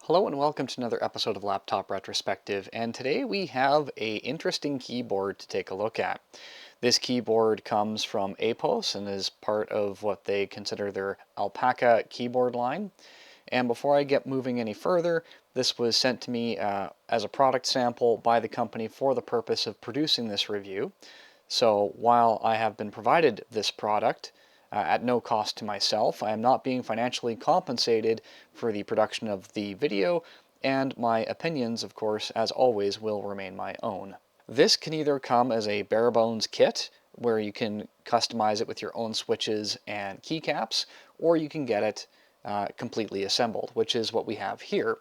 Hello and welcome to another episode of Laptop Retrospective, and today we have a interesting keyboard to take a look at. This keyboard comes from Apos and is part of what they consider their Alpaca keyboard line. And before I get moving any further, this was sent to me as a product sample by the company for the purpose of producing this review. So while I have been provided this product, at no cost to myself, I am not being financially compensated for the production of the video, and my opinions, of course, as always, will remain my own. This can either come as a bare bones kit, where you can customize it with your own switches and keycaps, or you can get it completely assembled, which is what we have here.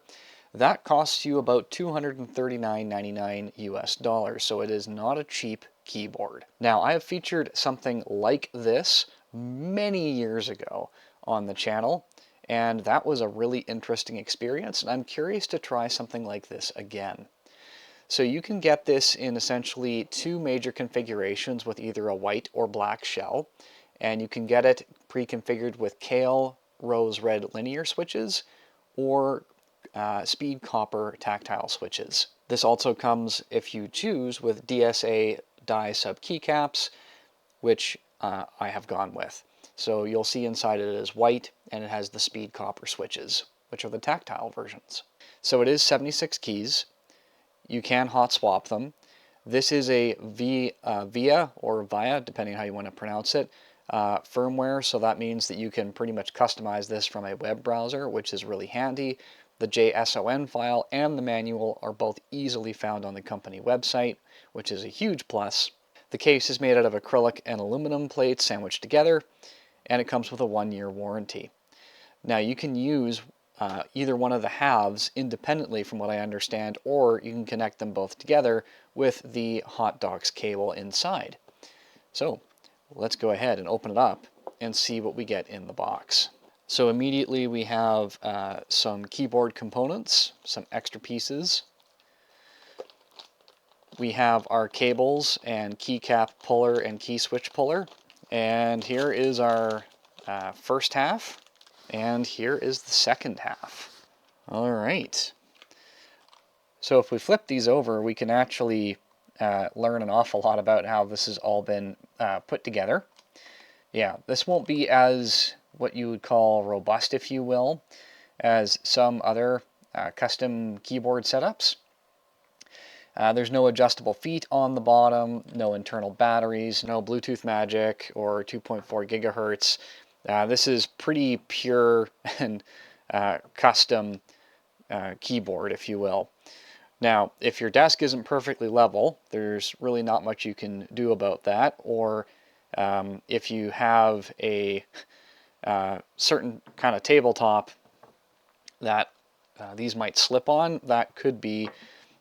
That costs you about $239.99 US, so it is not a cheap keyboard. Now, I have featured something like this many years ago on the channel, and that was a really interesting experience, and I'm curious to try something like this again. So you can get this in essentially two major configurations with either a white or black shell, and you can get it pre-configured with Kale Rose Red linear switches or speed copper tactile switches. This also comes, if you choose, with DSA die sub keycaps, which I have gone with. So you'll see inside it is white, and it has the speed copper switches, which are the tactile versions. So it is 76 keys. You can hot swap them. This is a VIA, depending on how you want to pronounce it, firmware, so that means that you can pretty much customize this from a web browser, which is really handy. The JSON file and the manual are both easily found on the company website, which is a huge plus. The case is made out of acrylic and aluminum plates sandwiched together, and it comes with a 1-year warranty. Now you can use either one of the halves independently from what I understand, or you can connect them both together with the ErgoDox cable inside. So let's go ahead and open it up and see what we get in the box. So immediately we have some keyboard components, some extra pieces. We have our cables and keycap puller and key switch puller. And here is our first half, and here is the second half. All right. So if we flip these over, we can actually learn an awful lot about how this has all been put together. Yeah, this won't be as what you would call robust, if you will, as some other custom keyboard setups. There's no adjustable feet on the bottom, no internal batteries, no Bluetooth magic or 2.4 gigahertz. This is pretty pure and custom keyboard, if you will. Now, if your desk isn't perfectly level, there's really not much you can do about that, or if you have a certain kind of tabletop that these might slip on, that could be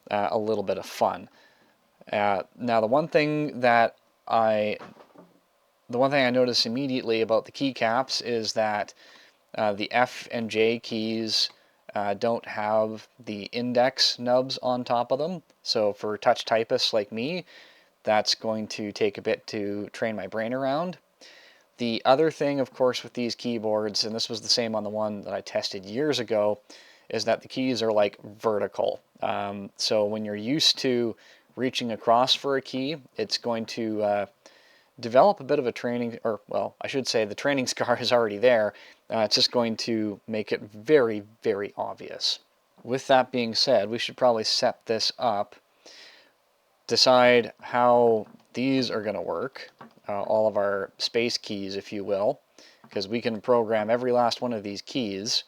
a little bit of fun. Now, the one thing I noticed immediately about the keycaps is that the F and J keys don't have the index nubs on top of them. So for touch typists like me, that's going to take a bit to train my brain around. The other thing, of course, with these keyboards, and this was the same on the one that I tested years ago, is that the keys are like vertical. So when you're used to reaching across for a key, it's going to develop a bit of a training, or well, I should say the training scar is already there. It's just going to make it very, very obvious. With that being said, we should probably set this up, decide how these are going to work, all of our space keys, if you will, because we can program every last one of these keys.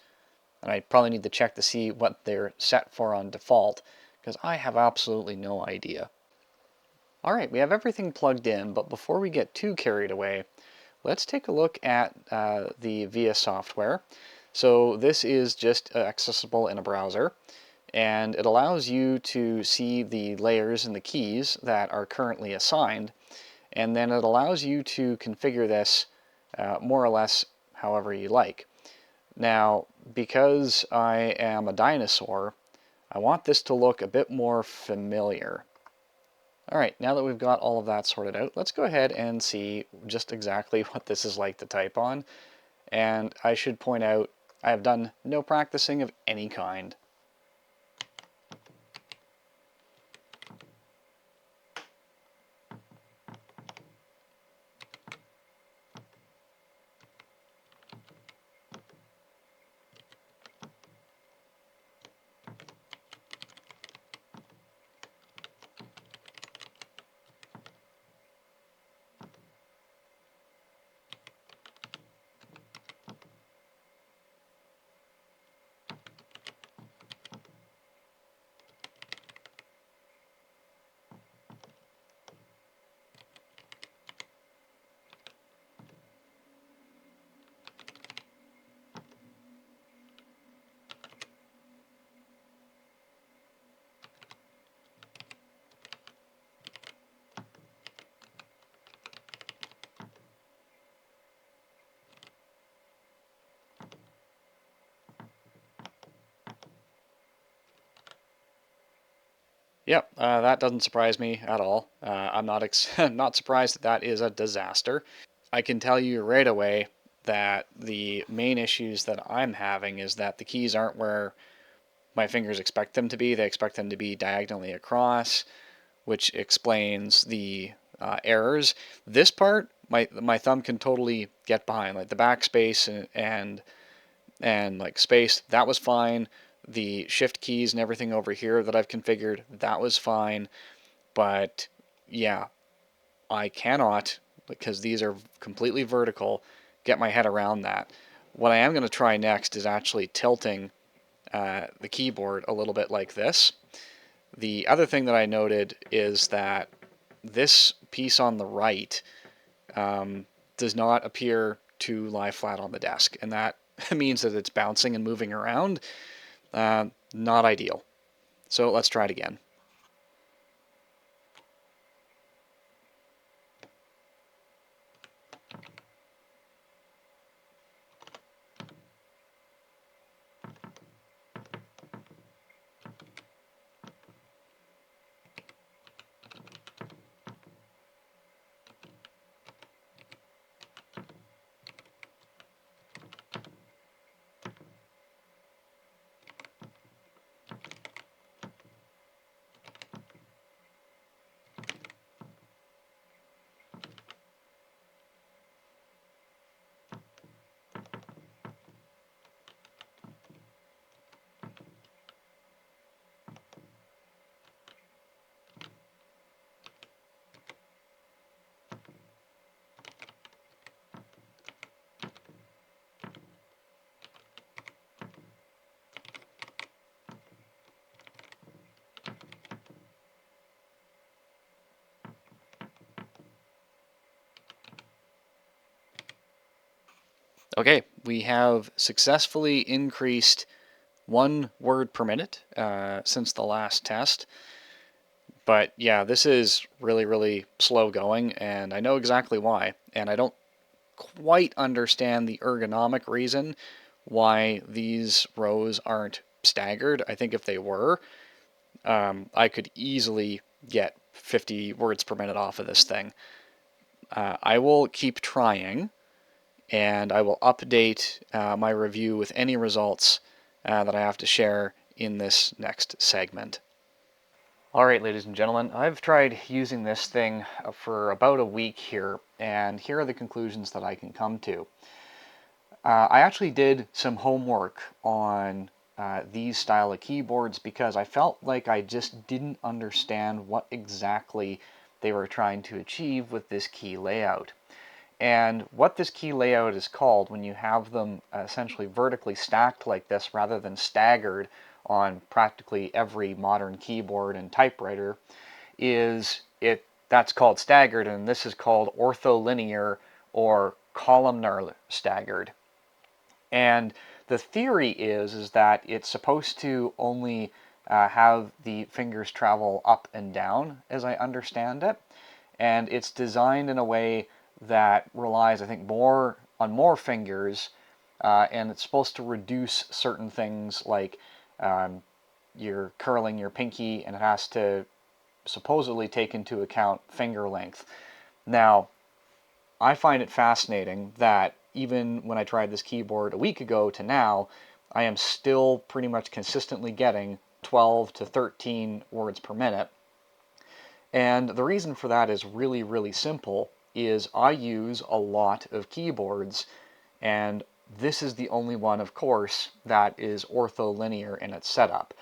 And I probably need to check to see what they're set for on default, because I have absolutely no idea. All right, we have everything plugged in, but before we get too carried away, let's take a look at the VIA software. So this is just accessible in a browser, and it allows you to see the layers and the keys that are currently assigned, and then it allows you to configure this more or less however you like. Now, because I am a dinosaur, I want this to look a bit more familiar. Alright, now that we've got all of that sorted out, let's go ahead and see just exactly what this is like to type on. And I should point out, I have done no practicing of any kind. Yep, that doesn't surprise me at all. I'm not not surprised that that is a disaster. I can tell you right away that the main issues that I'm having is that the keys aren't where my fingers expect them to be. They expect them to be diagonally across, which explains the errors. This part, my thumb can totally get behind, like the backspace and like space. That was fine. The shift keys and everything over here that I've configured, that was fine. But yeah, I cannot, because these are completely vertical, get my head around that. What I am going to try next is actually tilting the keyboard a little bit like this. The other thing that I noted is that this piece on the right does not appear to lie flat on the desk, and that means that it's bouncing and moving around. Not ideal. So let's try it again. Okay, we have successfully increased 1 word per minute since the last test. But yeah, this is really, really slow going, and I know exactly why. And I don't quite understand the ergonomic reason why these rows aren't staggered. I think if they were, I could easily get 50 words per minute off of this thing. I will keep trying, and I will update my review with any results that I have to share in this next segment. Alright, ladies and gentlemen, I've tried using this thing for about a week here, and here are the conclusions that I can come to. I actually did some homework on these style of keyboards because I felt like I just didn't understand what exactly they were trying to achieve with this key layout. And what this key layout is called when you have them essentially vertically stacked like this rather than staggered on practically every modern keyboard and typewriter is that's called staggered, and this is called ortholinear or columnar staggered. And the theory is that it's supposed to only have the fingers travel up and down, as I understand it. And it's designed in a way that relies, I think, more on more fingers, and it's supposed to reduce certain things like you're curling your pinky, and it has to supposedly take into account finger length. Now, I find it fascinating that even when I tried this keyboard a week ago to now, I am still pretty much consistently getting 12 to 13 words per minute. And the reason for that is really, really simple, is I use a lot of keyboards, and this is the only one, of course, that is ortholinear in its setup.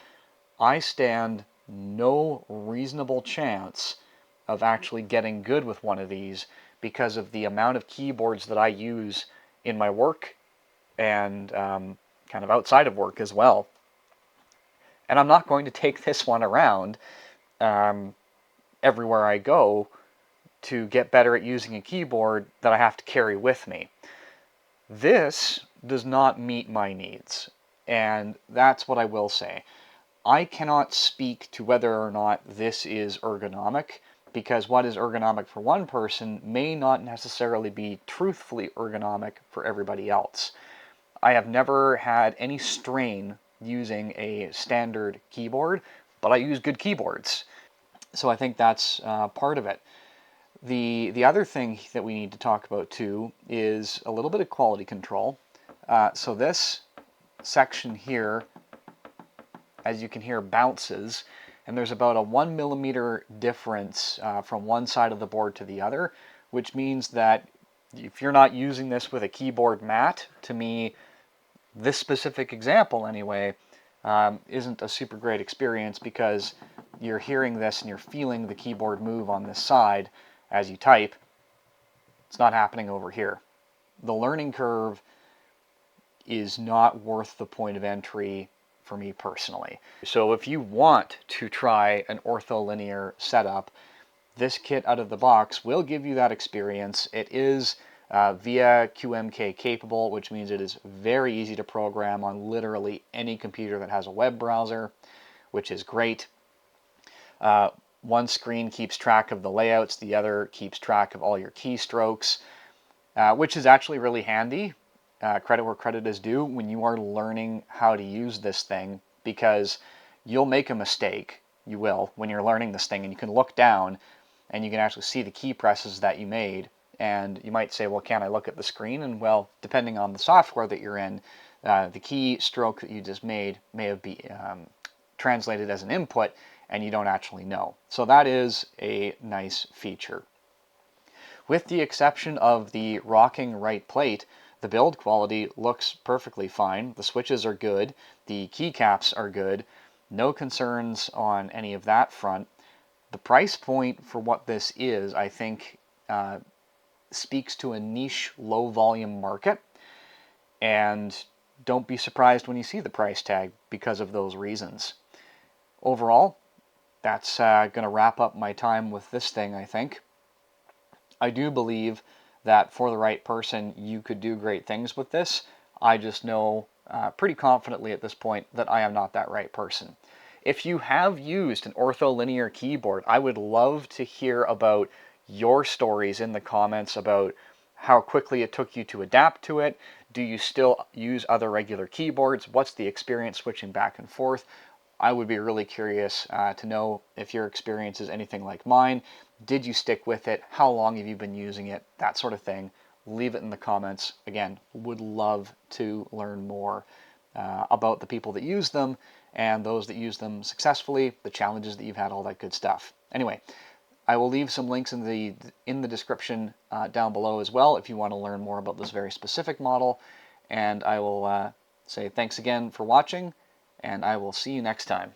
I stand no reasonable chance of actually getting good with one of these because of the amount of keyboards that I use in my work and kind of outside of work as well. And I'm not going to take this one around everywhere I go to get better at using a keyboard that I have to carry with me. This does not meet my needs, and that's what I will say. I cannot speak to whether or not this is ergonomic, because what is ergonomic for one person may not necessarily be truthfully ergonomic for everybody else. I have never had any strain using a standard keyboard, but I use good keyboards. So I think that's part of it. The other thing that we need to talk about too is a little bit of quality control. So this section here, as you can hear, bounces, and there's about a 1 millimeter difference from one side of the board to the other, which means that if you're not using this with a keyboard mat, to me, this specific example anyway, isn't a super great experience because you're hearing this and you're feeling the keyboard move on this side as you type. It's not happening over here. The learning curve is not worth the point of entry for me personally. So if you want to try an ortholinear setup, this kit out of the box will give you that experience. It is via QMK capable, which means it is very easy to program on literally any computer that has a web browser, which is great. One screen keeps track of the layouts, the other keeps track of all your keystrokes, which is actually really handy. Credit where credit is due when you are learning how to use this thing, because you'll make a mistake, you will, when you're learning this thing, and you can look down and you can actually see the key presses that you made, and you might say, well, can I look at the screen? And well, depending on the software that you're in, the key stroke that you just made may have been translated as an input, and you don't actually know. So that is a nice feature. With the exception of the rocking right plate, the build quality looks perfectly fine. The switches are good, the keycaps are good, no concerns on any of that front. The price point for what this is, I think, speaks to a niche, low volume market, and don't be surprised when you see the price tag because of those reasons. Overall, that's going to wrap up my time with this thing, I think. I do believe that for the right person, you could do great things with this. I just know pretty confidently at this point that I am not that right person. If you have used an ortholinear keyboard, I would love to hear about your stories in the comments about how quickly it took you to adapt to it. Do you still use other regular keyboards? What's the experience switching back and forth? I would be really curious to know if your experience is anything like mine. Did you stick with it? How long have you been using it? That sort of thing. Leave it in the comments. Again, would love to learn more about the people that use them and those that use them successfully, the challenges that you've had, all that good stuff. Anyway, I will leave some links in the description down below as well if you want to learn more about this very specific model. And I will say thanks again for watching, and I will see you next time.